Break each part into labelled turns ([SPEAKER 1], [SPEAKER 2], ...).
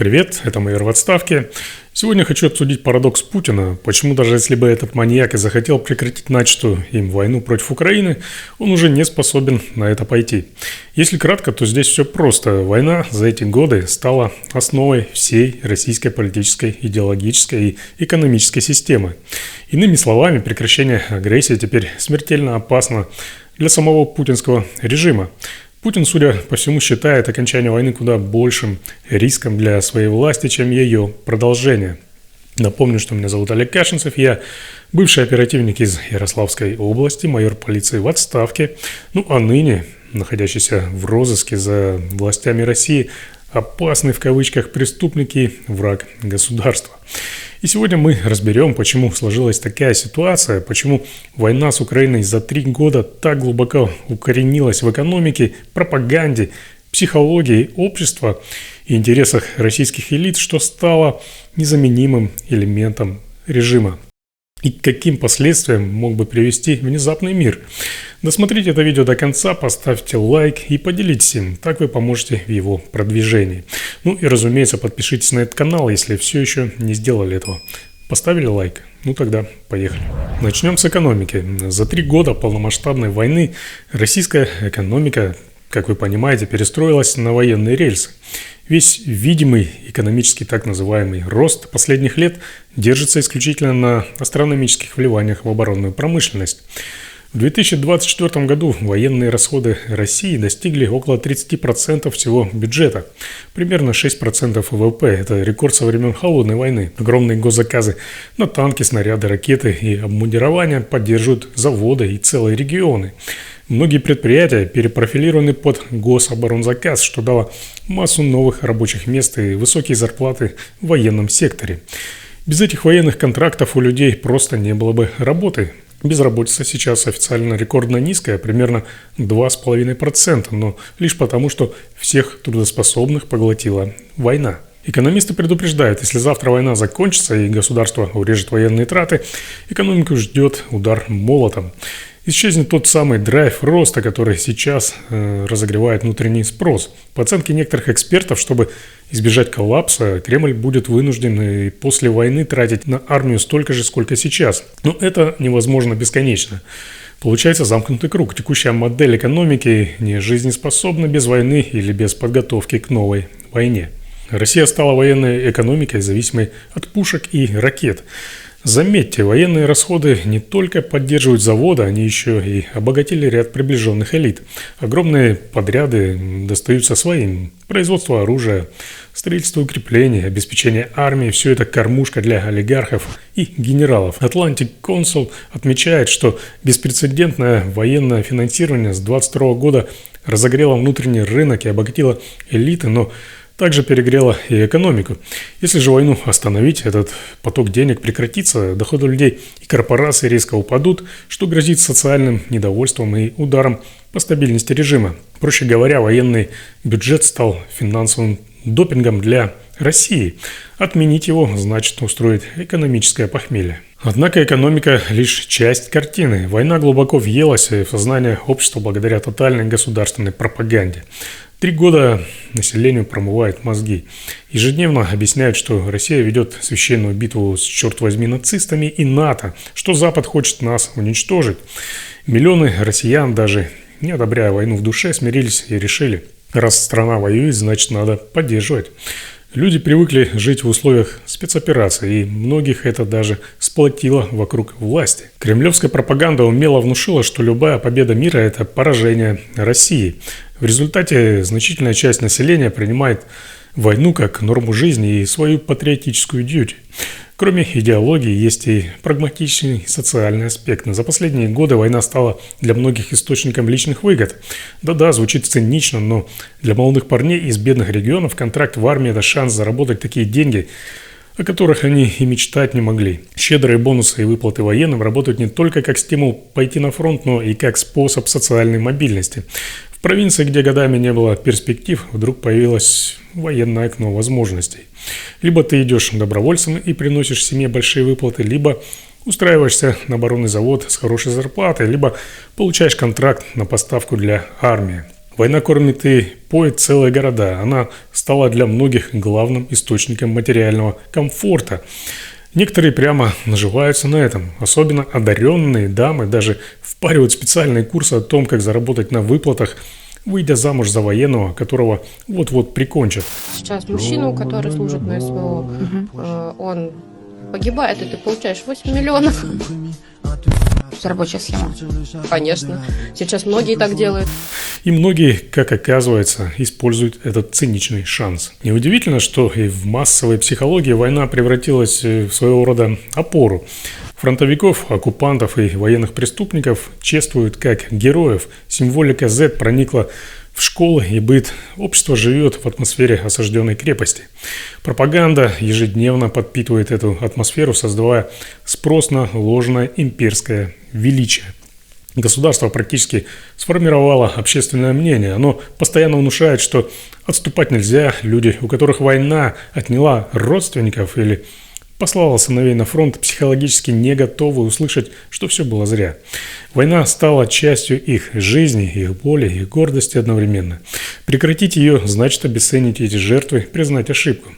[SPEAKER 1] Привет, это майор в отставке. Сегодня хочу обсудить парадокс Путина. Почему даже если бы этот маньяк и захотел прекратить начатую им войну против Украины, он уже не способен на это пойти. Если кратко, то здесь все просто. Война за эти годы стала основой всей российской политической, идеологической и экономической системы. Иными словами, прекращение агрессии теперь смертельно опасно для самого путинского режима. Путин, судя по всему, считает окончание войны куда большим риском для своей власти, чем ее продолжение. Напомню, что меня зовут Олег Кашинцев, я бывший оперативник из Ярославской области, майор полиции в отставке, а ныне находящийся в розыске за властями России, опасный в кавычках преступник и враг государства. И сегодня мы разберем, почему сложилась такая ситуация, почему война с Украиной за 3 года так глубоко укоренилась в экономике, пропаганде, психологии общества и интересах российских элит, что стало незаменимым элементом режима. И к каким последствиям мог бы привести внезапный мир. Досмотрите это видео до конца, поставьте лайк и поделитесь им, так вы поможете в его продвижении. И разумеется, подпишитесь на этот канал, если все еще не сделали этого. Поставили лайк? Тогда поехали. Начнем с экономики. За 3 года полномасштабной войны российская экономика, как вы понимаете, перестроилась на военные рельсы. Весь видимый экономический так называемый рост последних лет держится исключительно на астрономических вливаниях в оборонную промышленность. В 2024 году военные расходы России достигли около 30% всего бюджета, примерно 6% ВВП. Это рекорд со времен Холодной войны. Огромные госзаказы на танки, снаряды, ракеты и обмундирование поддерживают заводы и целые регионы. Многие предприятия перепрофилированы под гособоронзаказ, что дало массу новых рабочих мест и высокие зарплаты в военном секторе. Без этих военных контрактов у людей просто не было бы работы. Безработица сейчас официально рекордно низкая, примерно 2,5%, но лишь потому, что всех трудоспособных поглотила война. Экономисты предупреждают, если завтра война закончится и государство урежет военные траты, экономику ждет удар молотом. Исчезнет тот самый драйв роста, который сейчас разогревает внутренний спрос. По оценке некоторых экспертов, чтобы избежать коллапса, Кремль будет вынужден и после войны тратить на армию столько же, сколько сейчас. Но это невозможно бесконечно. Получается замкнутый круг. Текущая модель экономики не жизнеспособна без войны или без подготовки к новой войне. Россия стала военной экономикой, зависимой от пушек и ракет. Заметьте, военные расходы не только поддерживают заводы, они еще и обогатили ряд приближенных элит. Огромные подряды достаются своим. Производство оружия, строительство укреплений, обеспечение армии – все это кормушка для олигархов и генералов. Atlantic Council отмечает, что беспрецедентное военное финансирование с 2022 года разогрело внутренний рынок и обогатило элиты, но также перегрела и экономику. Если же войну остановить, этот поток денег прекратится, доходы людей и корпораций резко упадут, что грозит социальным недовольством и ударом по стабильности режима. Проще говоря, военный бюджет стал финансовым допингом для России. Отменить его значит устроить экономическое похмелье. Однако экономика – лишь часть картины. Война глубоко въелась в сознание общества благодаря тотальной государственной пропаганде. 3 года населению промывают мозги. Ежедневно объясняют, что Россия ведет священную битву с, черт возьми, нацистами и НАТО, что Запад хочет нас уничтожить. Миллионы россиян, даже не одобряя войну в душе, смирились и решили, раз страна воюет, значит надо поддерживать. Люди привыкли жить в условиях спецоперации, и многих это даже сплотило вокруг власти. Кремлевская пропаганда умело внушила, что любая победа мира – это поражение России. В результате значительная часть населения принимает войну как норму жизни и свою патриотическую дьюти. Кроме идеологии, есть и прагматичный социальный аспект. За последние годы война стала для многих источником личных выгод. Да-да, звучит цинично, но для молодых парней из бедных регионов контракт в армии – это шанс заработать такие деньги, о которых они и мечтать не могли. Щедрые бонусы и выплаты военным работают не только как стимул пойти на фронт, но и как способ социальной мобильности. В провинции, где годами не было перспектив, вдруг появилось военное окно возможностей. Либо ты идешь добровольцем и приносишь семье большие выплаты, либо устраиваешься на оборонный завод с хорошей зарплатой, либо получаешь контракт на поставку для армии. Война кормит и поет целые города. Она стала для многих главным источником материального комфорта. Некоторые прямо наживаются на этом. Особенно одаренные дамы даже впаривают специальные курсы о том, как заработать на выплатах, выйдя замуж за военного, которого вот-вот прикончат.
[SPEAKER 2] Сейчас мужчину, который служит на СВО, он погибает, и ты получаешь 8 миллионов.
[SPEAKER 3] Это рабочая схема.
[SPEAKER 2] Конечно. Сейчас многие так делают.
[SPEAKER 1] И многие, как оказывается, используют этот циничный шанс. Неудивительно, что и в массовой психологии война превратилась в своего рода опору. Фронтовиков, оккупантов и военных преступников чествуют как героев. Символика Z проникла в школы и быт. Общество живет в атмосфере осажденной крепости. Пропаганда ежедневно подпитывает эту атмосферу, создавая спрос на ложное имперское величие. Государство практически сформировало общественное мнение. Оно постоянно внушает, что отступать нельзя. Люди, у которых война отняла родственников или послала сыновей на фронт, психологически не готовы услышать, что все было зря. Война стала частью их жизни, их боли, их гордости одновременно. Прекратить ее значит обесценить эти жертвы, признать ошибку.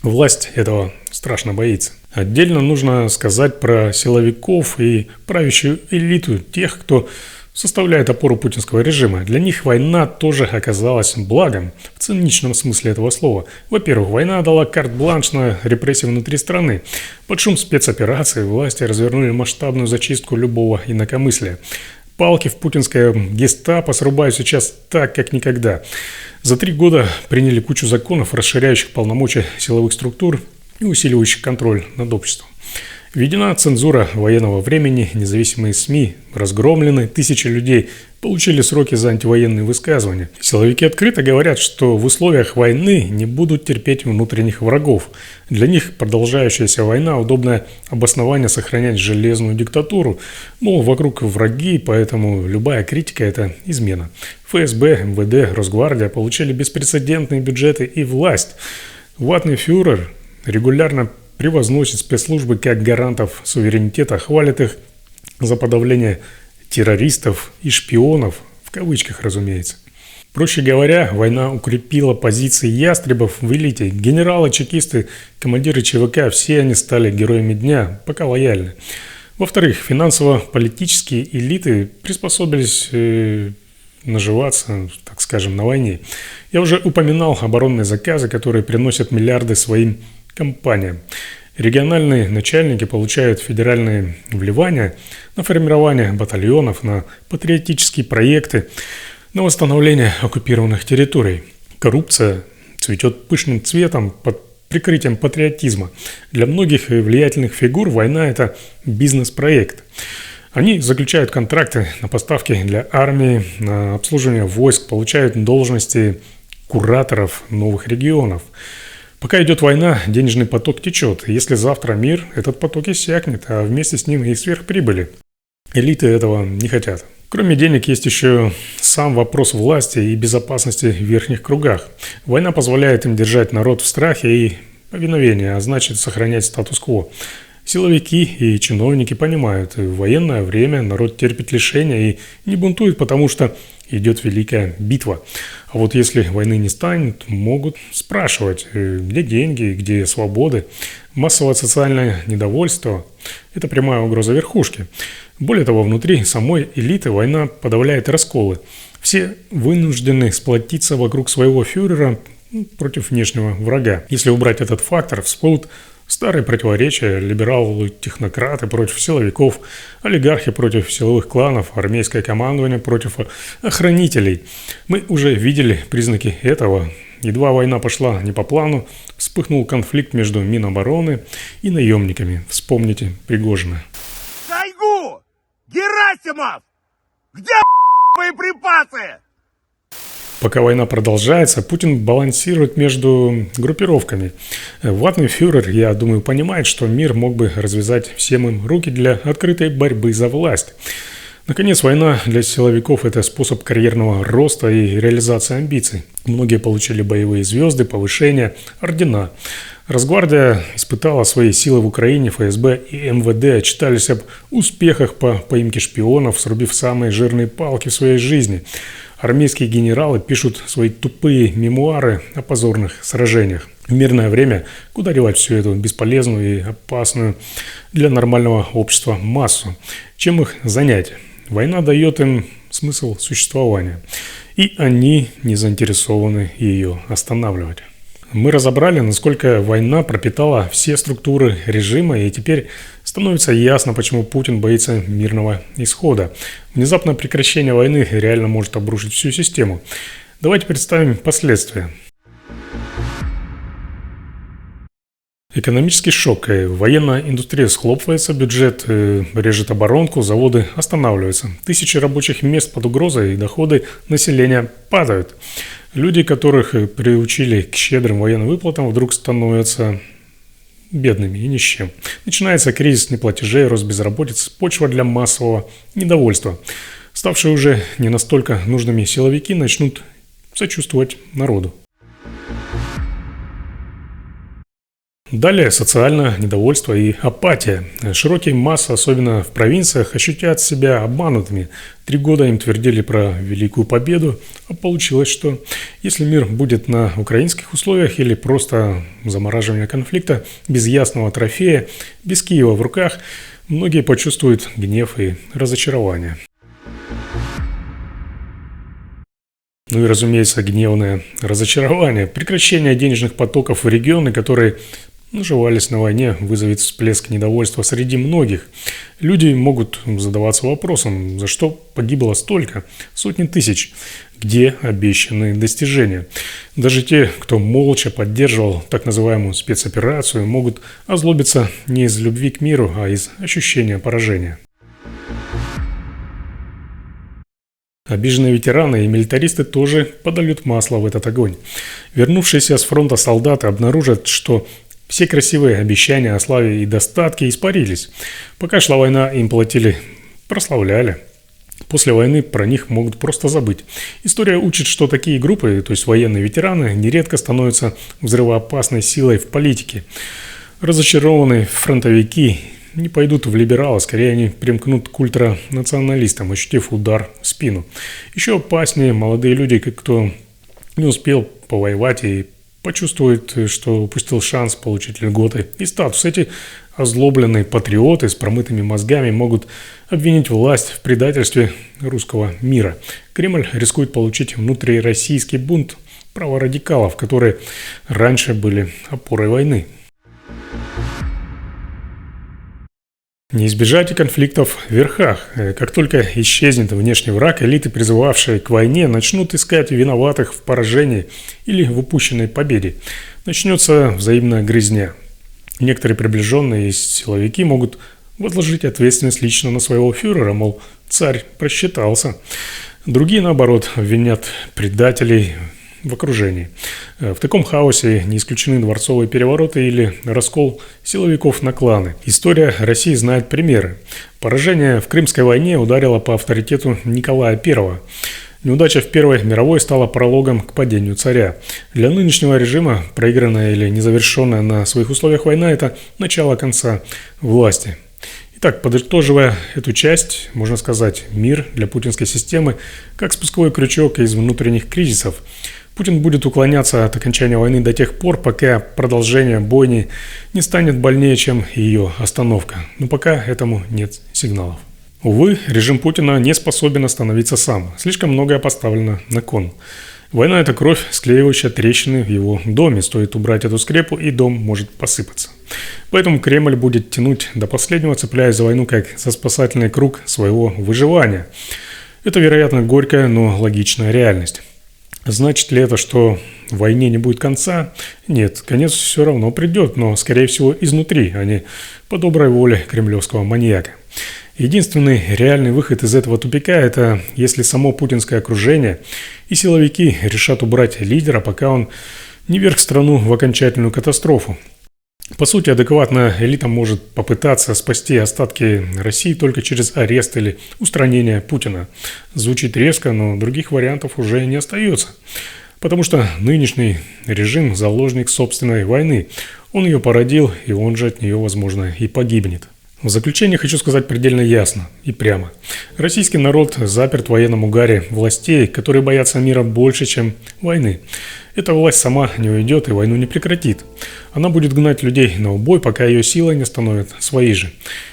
[SPEAKER 1] Власть этого страшно боится. Отдельно нужно сказать про силовиков и правящую элиту, тех, кто составляет опору путинского режима. Для них война тоже оказалась благом, в циничном смысле этого слова. Во-первых, война дала карт-бланш на репрессии внутри страны. Под шум спецоперации власти развернули масштабную зачистку любого инакомыслия. Палки в путинское гестапо срубают сейчас так, как никогда. За 3 года приняли кучу законов, расширяющих полномочия силовых структур и усиливающих контроль над обществом. Введена цензура военного времени, независимые СМИ разгромлены, тысячи людей получили сроки за антивоенные высказывания. Силовики открыто говорят, что в условиях войны не будут терпеть внутренних врагов. Для них продолжающаяся война – удобное обоснование сохранять железную диктатуру. Мол, вокруг враги, поэтому любая критика – это измена. ФСБ, МВД, Росгвардия получили беспрецедентные бюджеты и власть. Ватный фюрер регулярно превозносит спецслужбы как гарантов суверенитета, хвалит их за подавление террористов и шпионов, в кавычках, разумеется. Проще говоря, война укрепила позиции ястребов в элите. Генералы, чекисты, командиры ЧВК – все они стали героями дня, пока лояльны. Во-вторых, финансово-политические элиты приспособились наживаться, так скажем, на войне. Я уже упоминал оборонные заказы, которые приносят миллиарды своим компаниям. Региональные начальники получают федеральные вливания на формирование батальонов, на патриотические проекты, на восстановление оккупированных территорий. Коррупция цветет пышным цветом под прикрытием патриотизма. Для многих влиятельных фигур война – это бизнес-проект. Они заключают контракты на поставки для армии, на обслуживание войск, получают должности кураторов новых регионов. Пока идет война, денежный поток течет. Если завтра мир, этот поток иссякнет, а вместе с ним и сверхприбыли. Элиты этого не хотят. Кроме денег есть еще сам вопрос власти и безопасности в верхних кругах. Война позволяет им держать народ в страхе и повиновении, а значит сохранять статус-кво. Силовики и чиновники понимают, в военное время народ терпит лишения и не бунтует, потому что идет великая битва. А вот если войны не станет, могут спрашивать, где деньги, где свободы. Массовое социальное недовольство – это прямая угроза верхушки. Более того, внутри самой элиты война подавляет расколы. Все вынуждены сплотиться вокруг своего фюрера против внешнего врага. Если убрать этот фактор, всплывут старые противоречия: либералы-технократы против силовиков, олигархи против силовых кланов, армейское командование против охранителей. Мы уже видели признаки этого. Едва война пошла не по плану, вспыхнул конфликт между Минобороны и наемниками. Вспомните Пригожина.
[SPEAKER 4] Шойгу! Герасимов! Где боеприпасы?
[SPEAKER 1] Пока война продолжается, Путин балансирует между группировками. Ватный фюрер, я думаю, понимает, что мир мог бы развязать всем им руки для открытой борьбы за власть. Наконец, война для силовиков – это способ карьерного роста и реализации амбиций. Многие получили боевые звезды, повышения, ордена. Росгвардия испытала свои силы в Украине, ФСБ и МВД отчитались об успехах по поимке шпионов, срубив самые жирные палки в своей жизни. Армейские генералы пишут свои тупые мемуары о позорных сражениях. В мирное время куда девать всю эту бесполезную и опасную для нормального общества массу? Чем их занять? Война дает им смысл существования, и они не заинтересованы ее останавливать. Мы разобрали, насколько война пропитала все структуры режима, и теперь становится ясно, почему Путин боится мирного исхода. Внезапное прекращение войны реально может обрушить всю систему. Давайте представим последствия. Экономический шок. Военная индустрия схлопывается, бюджет режет оборонку, заводы останавливаются. Тысячи рабочих мест под угрозой и доходы населения падают. Люди, которых приучили к щедрым военным выплатам, вдруг становятся бедными и ни с чем. Начинается кризис неплатежей, рост безработицы, почва для массового недовольства. Ставшие уже не настолько нужными силовики начнут сочувствовать народу. Далее социальное недовольство и апатия. Широкие массы, особенно в провинциях, ощутят себя обманутыми. 3 года им твердили про великую победу, а получилось, что если мир будет на украинских условиях или просто замораживание конфликта, без ясного трофея, без Киева в руках, многие почувствуют гнев и разочарование. Ну и, разумеется, гневное разочарование. Прекращение денежных потоков в регионы, которые наживались на войне, вызовет всплеск недовольства среди многих. Люди могут задаваться вопросом, за что погибло столько, сотни тысяч, где обещанные достижения. Даже те, кто молча поддерживал так называемую спецоперацию, могут озлобиться не из любви к миру, а из ощущения поражения. Обиженные ветераны и милитаристы тоже подольют масло в этот огонь. Вернувшиеся с фронта солдаты обнаружат, что все красивые обещания о славе и достатке испарились. Пока шла война, им платили, прославляли. После войны про них могут просто забыть. История учит, что такие группы, то есть военные ветераны, нередко становятся взрывоопасной силой в политике. Разочарованные фронтовики не пойдут в либералы, скорее они примкнут к ультранационалистам, ощутив удар в спину. Еще опаснее молодые люди, кто не успел повоевать и почувствует, что упустил шанс получить льготы и статус. Эти озлобленные патриоты с промытыми мозгами могут обвинить власть в предательстве русского мира. Кремль рискует получить внутрироссийский бунт праворадикалов, которые раньше были опорой войны. Не избежать и конфликтов в верхах. Как только исчезнет внешний враг, элиты, призывавшие к войне, начнут искать виноватых в поражении или в упущенной победе. Начнется взаимная грызня. Некоторые приближенные силовики могут возложить ответственность лично на своего фюрера, мол, царь просчитался. Другие, наоборот, обвинят предателей в окружении. В таком хаосе не исключены дворцовые перевороты или раскол силовиков на кланы. История России знает примеры. Поражение в Крымской войне ударило по авторитету Николая I. Неудача в Первой мировой стала прологом к падению царя. Для нынешнего режима проигранная или незавершенная на своих условиях война – это начало конца власти. Итак, подытоживая эту часть, можно сказать, мир для путинской системы как спусковой крючок из внутренних кризисов. Путин будет уклоняться от окончания войны до тех пор, пока продолжение бойни не станет больнее, чем ее остановка. Но пока этому нет сигналов. Увы, режим Путина не способен остановиться сам. Слишком многое поставлено на кон. Война – это кровь, склеивающая трещины в его доме. Стоит убрать эту скрепу, и дом может посыпаться. Поэтому Кремль будет тянуть до последнего, цепляясь за войну как за спасательный круг своего выживания. Это, вероятно, горькая, но логичная реальность. Значит ли это, что войне не будет конца? Нет, конец все равно придет, но, скорее всего, изнутри, а не по доброй воле кремлевского маньяка. Единственный реальный выход из этого тупика – это если само путинское окружение и силовики решат убрать лидера, пока он не вверг страну в окончательную катастрофу. По сути, адекватная элита может попытаться спасти остатки России только через арест или устранение Путина. Звучит резко, но других вариантов уже не остается. Потому что нынешний режим – заложник собственной войны. Он ее породил, и он же от нее, возможно, и погибнет. В заключение хочу сказать предельно ясно и прямо. Российский народ заперт в военном угаре властей, которые боятся мира больше, чем войны. Эта власть сама не уйдет и войну не прекратит. Она будет гнать людей на убой, пока ее сила не остановит свои же.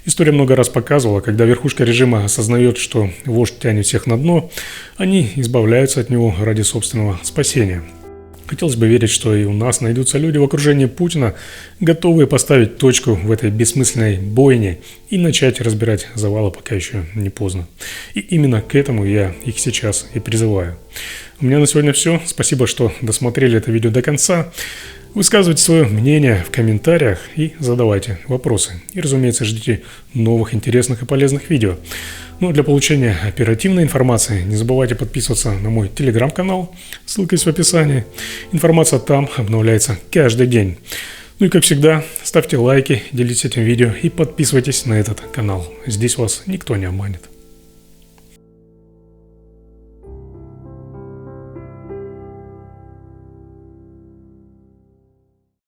[SPEAKER 1] История много раз показывала, когда верхушка режима осознает, что вождь тянет всех на дно, они избавляются от него ради собственного спасения. Хотелось бы верить, что и у нас найдутся люди в окружении Путина, готовые поставить точку в этой бессмысленной бойне и начать разбирать завалы, пока еще не поздно. И именно к этому я их сейчас и призываю. У меня на сегодня все. Спасибо, что досмотрели это видео до конца. Высказывайте свое мнение в комментариях и задавайте вопросы. И, разумеется, ждите новых интересных и полезных видео. Ну а для получения оперативной информации не забывайте подписываться на мой телеграм-канал, ссылка есть в описании. Информация там обновляется каждый день. Ну и как всегда, ставьте лайки, делитесь этим видео и подписывайтесь на этот канал. Здесь вас никто не обманет.